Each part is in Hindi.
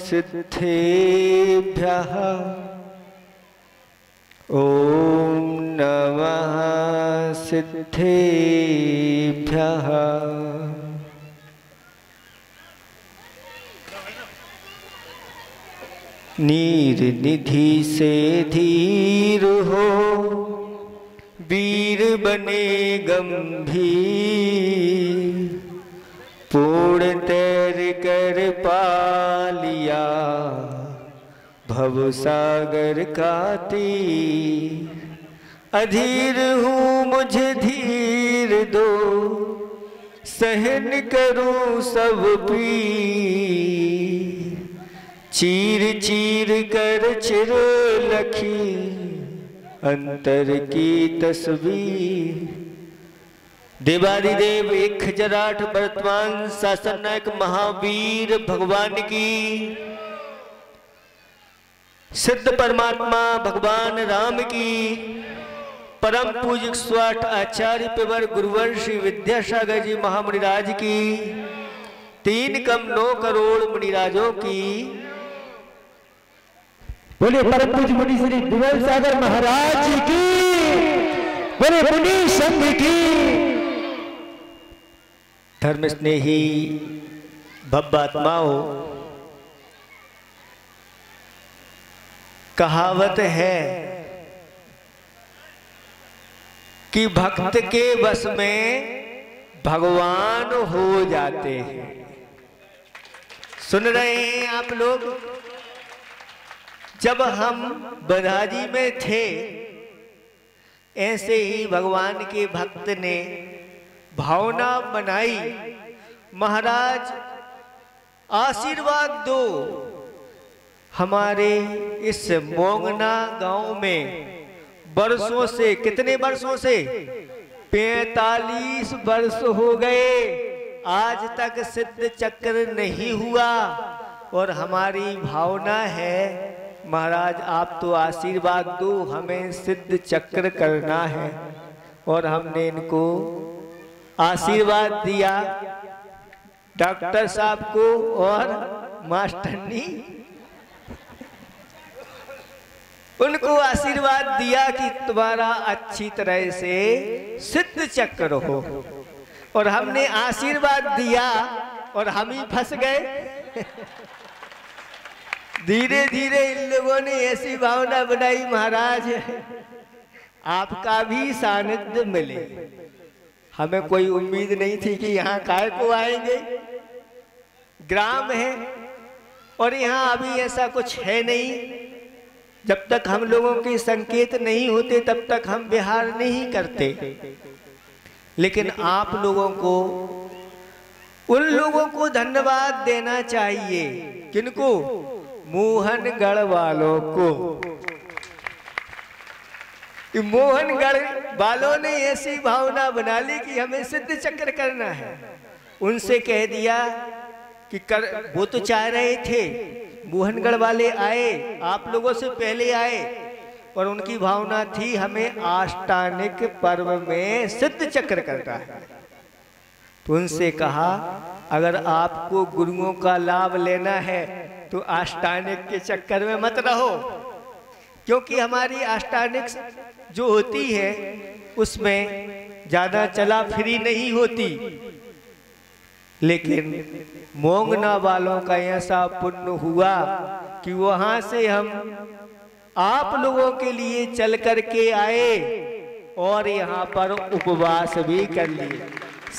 सिद्धेभ्यः ॐ नमः सिद्धेभ्यः। नीर निधि से धीर हो, वीर बने गंभीर, पूर्ण तैर कर पा लिया भव सागर का तीर। अधीर हूँ मुझे धीर दो, सहन करूँ सब पीर। चीर चीर कर चिर लखी अंतर की तस्वीर। देवादिदेव 1008 वर्तमान शासन नायक महावीर भगवान की, सिद्ध परमात्मा भगवान राम की, परम पूज्य स्वाट आचार्य पेवर गुरुवर श्री विद्यासागर जी महामुनिराज की, 3,9 करोड़ मुनिराजों की। बोले परम पूज्य मुनि श्री विमल सागर महाराज की, बोले मुनि संघ की। धर्म स्नेही भव्यात्माओं, कहावत है कि भक्त के वश में भगवान हो जाते हैं। सुन रहे हैं आप लोग? जब हम बधाजी में थे, ऐसे ही भगवान के भक्त ने भावना बनाई, महाराज आशीर्वाद दो। हमारे इस मोंगना गांव में वर्षों से, कितने वर्षों से, 45 वर्ष हो गए, आज तक सिद्ध चक्र नहीं हुआ। और हमारी भावना है महाराज आप तो आशीर्वाद दो, हमें सिद्ध चक्र करना है। और हमने इनको आशीर्वाद दिया, डॉक्टर साहब को और मास्टरनी, उनको आशीर्वाद दिया कि तुम्हारा अच्छी तरह से सिद्ध चक्र हो। और हमने आशीर्वाद दिया और हम ही फंस गए। धीरे धीरे इन लोगों ने ऐसी भावना बनाई महाराज आपका भी सानिध्य मिले। हमें कोई उम्मीद नहीं थी कि यहाँ काय को आएंगे। ग्राम है और यहाँ अभी ऐसा कुछ है नहीं। जब तक हम लोगों के संकेत नहीं होते तब तक हम विहार नहीं करते। लेकिन आप लोगों को, उन लोगों को धन्यवाद देना चाहिए। किनको? मोहनगढ़ वालों को। मोहनगढ़ वालों ने ऐसी भावना बना ली कि हमें सिद्ध चक्र करना है। उनसे कह दिया कि वो तो चाह रहे थे, मोहनगढ़ वाले आए, आप लोगों से पहले आए, और उनकी भावना थी हमें आष्टानिक पर्व में सिद्ध चक्र करना है। तो उनसे कहा अगर आपको गुरुओं का लाभ लेना है तो आष्टानिक के चक्कर में मत रहो, क्योंकि हमारी आष्टानिक जो होती है उसमें ज्यादा चला फिरी नहीं होती। लेकिन मोंगना वालों का ऐसा पुण्य हुआ कि वहां से हम आप लोगों के लिए चल करके आए और यहाँ पर उपवास भी कर लिए।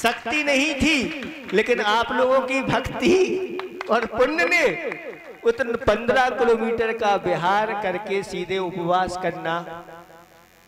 शक्ति नहीं थी, लेकिन आप लोगों की भक्ति और पुण्य ने उतना 15 किलोमीटर का विहार करके सीधे उपवास करना,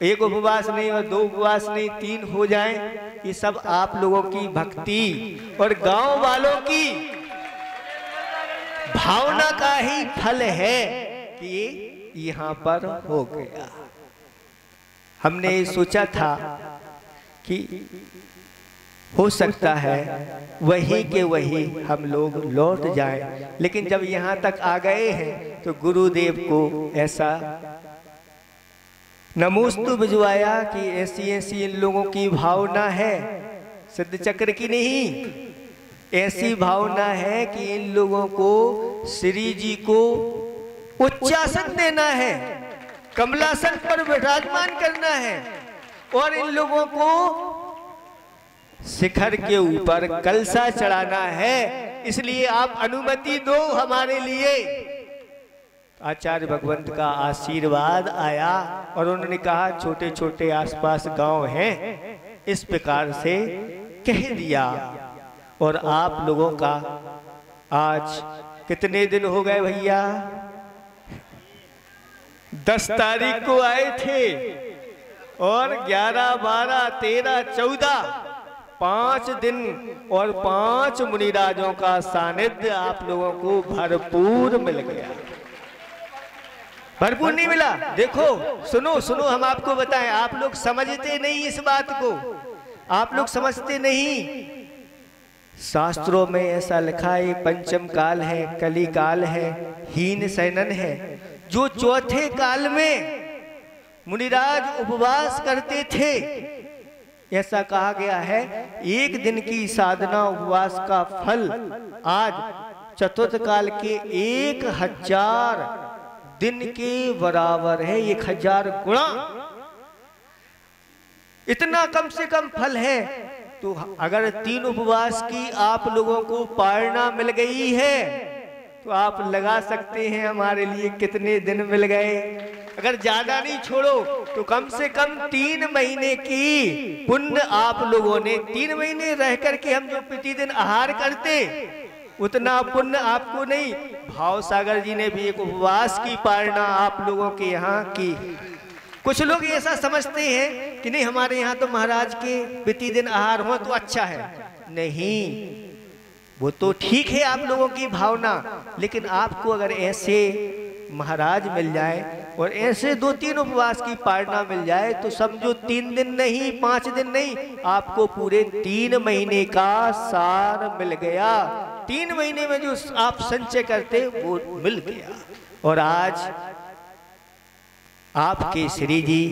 एक उपवास नहीं और 2 उपवास नहीं, 3 हो जाएं, ये सब आप लोगों की भक्ति और गांव वालों की भावना का ही फल है कि यहाँ पर हो गया। हमने सोचा था कि हो सकता है वही के वही हम लोग लौट जाएं, लेकिन जब यहाँ तक आ गए हैं तो गुरुदेव को ऐसा नमोस्तु भिजवाया कि ऐसी ऐसी इन लोगों की भावना है, सिद्ध चक्र की नहीं, ऐसी भावना है कि इन लोगों को श्री जी को उच्चासन देना है, कमलासन पर विराजमान करना है और इन लोगों को शिखर के ऊपर कलसा चढ़ाना है। इसलिए आप अनुमति दो हमारे लिए। आचार्य भगवंत का आशीर्वाद आया और उन्होंने कहा छोटे छोटे आसपास गांव हैं, इस प्रकार से कह दिया। और आप लोगों का आज कितने दिन हो गए भैया? 10 तारीख को आए थे और 11, 12, 13, 14 5 दिन और 5 मुनिराजों का सानिध्य आप लोगों को भरपूर मिल गया। भरपूर नहीं मिला? देखो सुनो सुनो, हम आपको बताएं, आप लोग समझते नहीं इस बात को, आप लोग समझते नहीं। शास्त्रों में ऐसा लिखा है पंचम काल है, कली काल है, हीन सैनन है। जो चौथे काल में मुनिराज उपवास करते थे, ऐसा कहा गया है, एक दिन की साधना उपवास का फल आज चतुर्थ काल के 1000 दिन के बराबर है। 1000 गुणा, इतना कम से कम फल है। तो अगर 3 उपवास की आप लोगों को पारना मिल गई है तो आप लगा सकते हैं हमारे लिए कितने दिन मिल गए। अगर ज्यादा नहीं छोड़ो तो कम से कम 3 महीने की पुण्य आप लोगों ने, 3 महीने रह करके हम जो प्रतिदिन आहार करते उतना पुण्य आपको नहीं, भाव सागर जी ने भी एक उपवास की पारना आप लोगों के यहाँ की। कुछ लोग ऐसा समझते हैं कि नहीं हमारे यहाँ तो महाराज के प्रतिदिन आहार हो तो अच्छा है। नहीं, वो तो ठीक है आप लोगों की भावना, लेकिन आपको अगर ऐसे महाराज मिल जाए और ऐसे 2-3 उपवास की पारना मिल जाए तो समझो 3 दिन नहीं, 5 दिन नहीं, आपको पूरे 3 महीने का सार मिल गया। 3 महीने में जो आप संचय करते वो मिल गया। और आज आपके श्री जी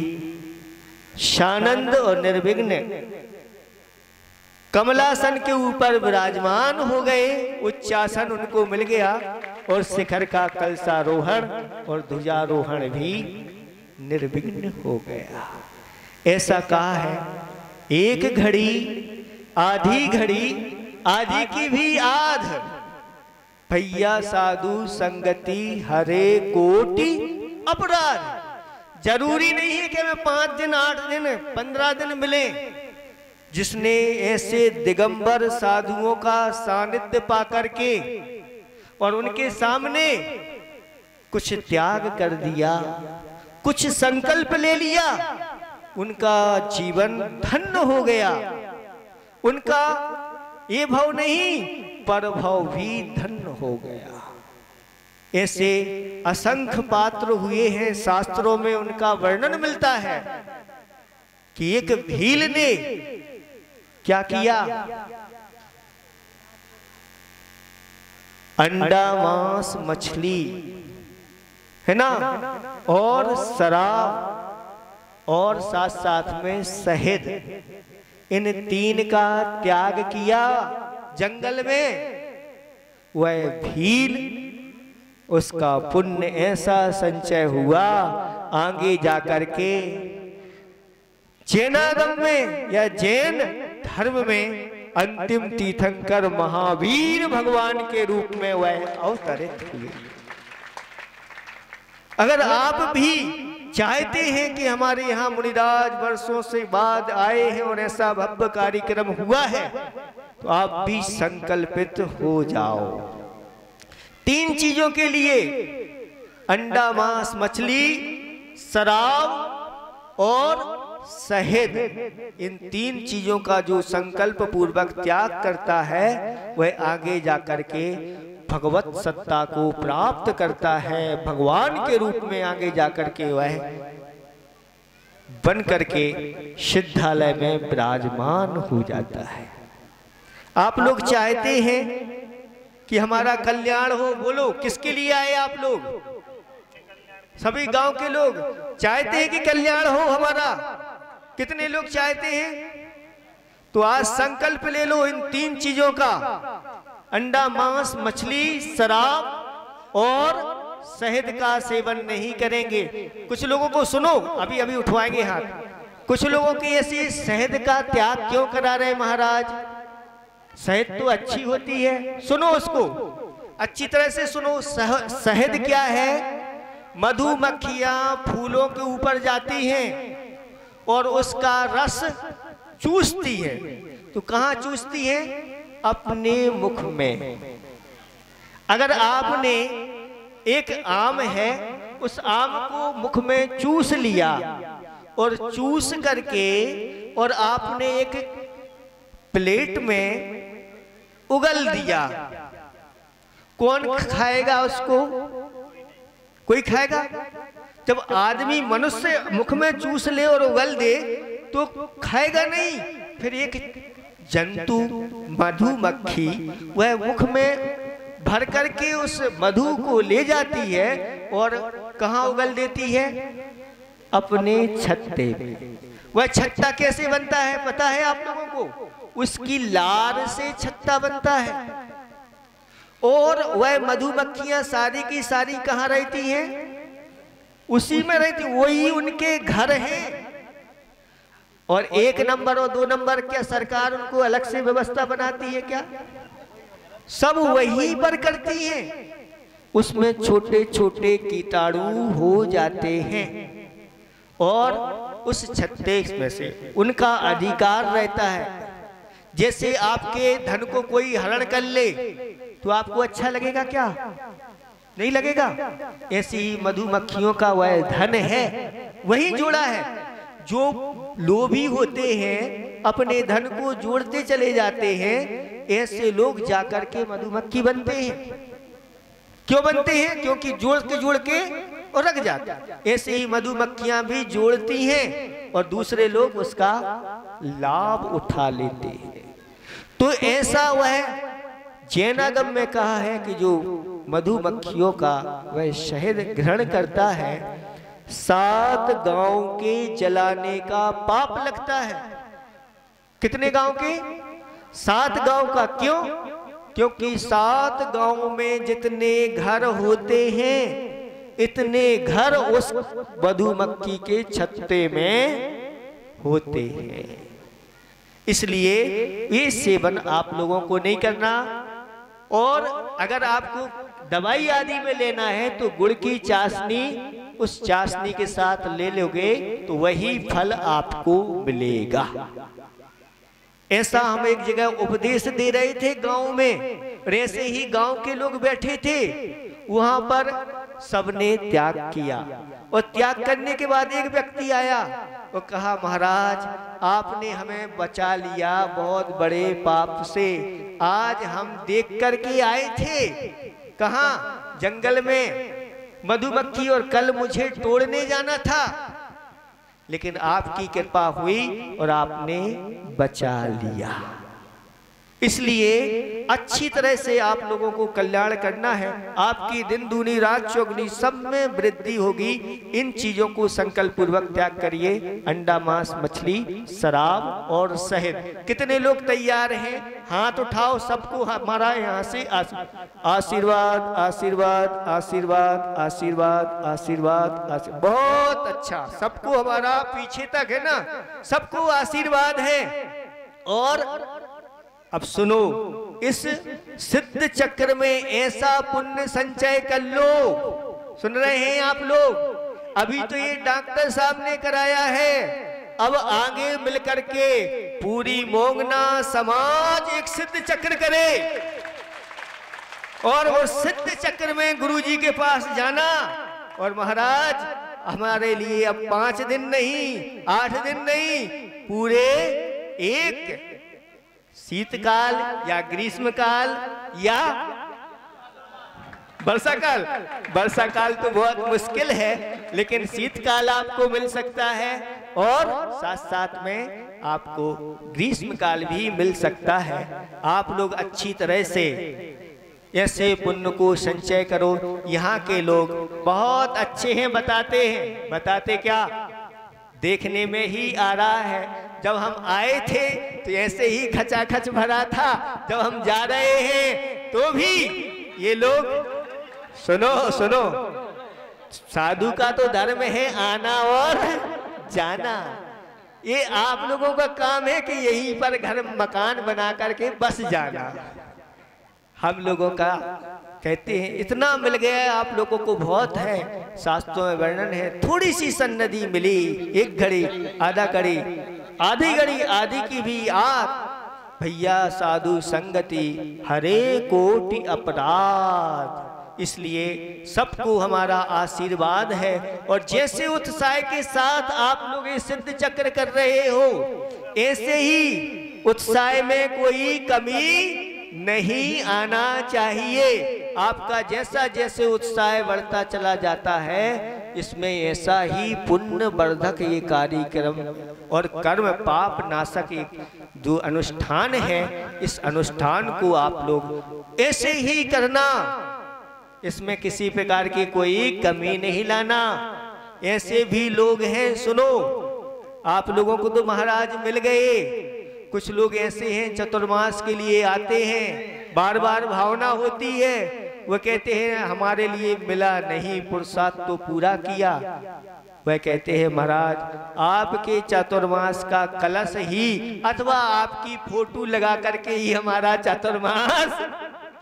शानंद और निर्विघ्न कमलासन के ऊपर विराजमान हो गए, उच्चासन उनको मिल गया और शिखर का कलशारोहण और ध्वजारोहण भी निर्विघ्न हो गया। ऐसा कहा है, एक घड़ी आधी घड़ी आधी की भी आध, भैया साधु संगति हरे कोटि अपराध। जरूरी नहीं है कि हमें 5 दिन 8 दिन 15 दिन मिले। जिसने ऐसे दिगंबर साधुओं का सानिध्य पा करके और उनके सामने कुछ त्याग कर दिया, कुछ संकल्प ले लिया, उनका जीवन धन्य हो गया। उनका ये भाव नहीं, पर भाव भी धन्य हो गया। ऐसे असंख्य पात्र हुए हैं, शास्त्रों में उनका वर्णन मिलता है कि एक भील ने क्या किया, अंडा मांस मछली है ना, और शराब और साथ साथ में शहद, इन 3 का त्याग किया जंगल में। वह भील, उसका पुण्य ऐसा संचय हुआ, आगे जाकर के जैनागम में या जैन धर्म में अंतिम तीर्थंकर महावीर भगवान के रूप में वह अवतरित हुए। अगर आप भी चाहते हैं कि हमारे यहाँ मुनिराज वर्षों से बाद आए हैं और ऐसा भव्य कार्यक्रम हुआ है, तो आप भी संकल्पित हो जाओ 3 चीजों के लिए, अंडा मांस मछली, शराब और शहद। इन 3 चीजों का जो संकल्प पूर्वक त्याग करता है वह आगे जाकर के भगवत सत्ता को प्राप्त करता है, भगवान के रूप में आगे जाकर के वह बन करके सिद्धालय में विराजमान हो जाता है। आप लोग चाहते हैं कि हमारा कल्याण हो, बोलो किसके लिए आए आप लोग? सभी गांव के लोग चाहते हैं कि कल्याण हो हमारा। कितने लोग चाहते हैं? तो आज संकल्प ले लो इन 3 चीजों का, अंडा, मांस, मछली, शराब और शहद का सेवन नहीं करेंगे। कुछ लोगों को सुनो, अभी अभी उठवाएंगे हाथ, कुछ लोगों की ऐसी शहद का त्याग क्यों करा रहे महाराज? शहद तो अच्छी होती है, सुनो उसको अच्छी तरह से सुनो। शहद क्या है? मधुमक्खियां फूलों के ऊपर जाती हैं और उसका रस चूसती है। तो कहाँ चूसती है? अपने मुख में। अगर आपने एक आम है, उस आम को मुख में चूस लिया और चूस करके और आपने एक प्लेट में उगल दिया, कौन खाएगा उसको? कोई खाएगा? जब आदमी मनुष्य मुख में चूस ले और उगल दे तो खाएगा नहीं। फिर एक जंतु मधुमक्खी वह मुख में भर करके उस मधु को ले जाती है और कहाँ उगल देती है? अपने छत्ते में। वह छत्ता कैसे बनता है पता है आप लोगों को? उसकी लार से छत्ता बनता है। और वह मधुमक्खियां सारी की सारी कहाँ रहती हैं? उसी में रहती, वही उनके घर हैं। और 1 नंबर और 2 नंबर क्या सरकार उनको अलग से व्यवस्था बनाती है क्या? सब वही पर करती हैं। उसमें छोटे छोटे कीटाणु हो जाते हैं और उस छत्ते में से उनका अधिकार रहता है। जैसे आपके धन को कोई हरण कर ले तो आपको अच्छा लगेगा क्या? नहीं लगेगा। ऐसी मधुमक्खियों का वह धन है, वही जोड़ा है। जो लोभी होते हैं अपने धन को जोड़ते चले जाते हैं, ऐसे लोग जाकर के मधुमक्खी बनते हैं। क्यों बनते हैं? क्योंकि जोड़ के और रख जाते हैं। ऐसे ही मधुमक्खियां भी जोड़ती हैं और दूसरे लोग उसका लाभ उठा लेते हैं। तो ऐसा वह जैनागम में कहा है कि जो मधुमक्खियों का वह शहद ग्रहण करता है, 7 गांव के जलाने का पाप लगता है। कितने गांव के? 7 गांव का। क्यों? क्योंकि 7 गांव में जितने घर होते हैं इतने घर उस मधुमक्खी के छत्ते में होते हैं। इसलिए ये सेवन आप लोगों को नहीं करना। और अगर आपको दवाई आदि में लेना है तो गुड़ की चाशनी, उस चाशनी के साथ ले लोगे तो वही फल आपको मिलेगा। ऐसा हम एक जगह उपदेश दे रहे थे गांव में, और ऐसे ही गांव के लोग बैठे थे, वहां पर सबने त्याग किया। और त्याग करने के बाद एक व्यक्ति आया और कहा, महाराज आपने हमें बचा लिया बहुत बड़े पाप से। आज हम देख करके आए थे, कहाँ? जंगल में मधुमक्खी, और कल मुझे तोड़ने जाना था, लेकिन आपकी कृपा हुई और आपने बचा लिया। इसलिए अच्छी तरह से आप लोगों को कल्याण करना है। आपकी दिन दूनी रात चौगुनी सब में वृद्धि होगी। इन चीजों को संकल्प पूर्वक त्याग करिए। अंडा, मांस, मछली, शराब और शहद। कितने लोग तैयार हैं? हाथ उठाओ। सबको हमारा यहाँ से आशीर्वाद आशीर्वाद आशीर्वाद आशीर्वाद आशीर्वाद आशीर्वाद। बहुत अच्छा, सबको हमारा पीछे तक है ना, सबको आशीर्वाद है। और अब सुनो, इस सिद्ध चक्र में ऐसा पुण्य संचय कर लो। सुन रहे हैं आप लोग? अभी तो ये डॉक्टर साहब ने कराया है, अब आगे मिलकर के पूरी मोंगना समाज एक सिद्ध चक्र करे और वो सिद्ध चक्र में गुरुजी के पास जाना। और महाराज हमारे लिए अब 5 दिन नहीं, 8 दिन नहीं, पूरे एक शीतकाल या ग्रीष्मकाल या वर्षाकाल। वर्षाकाल तो बहुत मुश्किल है, लेकिन शीतकाल आपको मिल सकता है और साथ साथ में आपको ग्रीष्मकाल भी मिल सकता है। आप लोग अच्छी तरह से ऐसे पुण्य को संचय करो। यहाँ के लोग बहुत अच्छे हैं, बताते हैं। बताते क्या? देखने में ही आ रहा है जब हम आए थे तो ऐसे ही खचाखच भरा था, जब हम जा रहे हैं तो भी ये लोग, सुनो सुनो, साधु का तो धर्म है आना और जाना। ये आप लोगों का काम है कि यहीं पर घर मकान बना करके बस जाना। हम लोगों का कहते हैं इतना मिल गया आप लोगों को, बहुत है, शास्त्रों में वर्णन है। थोड़ी सी सन्नदी मिली, एक घड़ी, आधा घड़ी, आधी घड़ी, आधी की भी आग, भैया साधु संगति हरे कोटि अपराध। इसलिए सबको हमारा आशीर्वाद है, और जैसे उत्साह के साथ आप लोग ये सिद्ध चक्र कर रहे हो, ऐसे ही उत्साह में कोई कमी नहीं आना चाहिए। आपका जैसा जैसे उत्साह बढ़ता चला जाता है, इसमें ऐसा ही पुण्य वर्धक ये कार्यक्रम और कर्म पाप नाशक एक जो अनुष्ठान है, इस अनुष्ठान को आप लोग ऐसे ही करना, इसमें किसी प्रकार की कोई कमी नहीं लाना। ऐसे भी लोग हैं, सुनो, आप लोगों को तो महाराज मिल गए, कुछ लोग ऐसे हैं चतुर्मास के लिए आते हैं, बार बार भावना होती है, वो कहते हैं हमारे लिए मिला नहीं, पुरुषार्थ तो पूरा किया। वह कहते हैं महाराज आपके चातुर्मास का कलश ही अथवा आपकी फोटो लगा करके ही हमारा चातुर्मास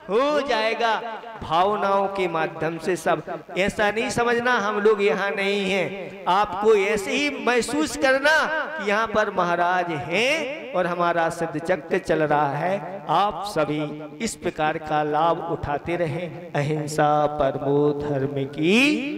हो जाएगा, भावनाओं के माध्यम से सब। ऐसा नहीं समझना हम लोग यहाँ नहीं हैं, आपको ऐसे ही महसूस करना कि यहाँ पर महाराज हैं और हमारा सिद्ध चक्र चल रहा है। आप सभी इस प्रकार का लाभ उठाते रहें। अहिंसा परमो धर्म की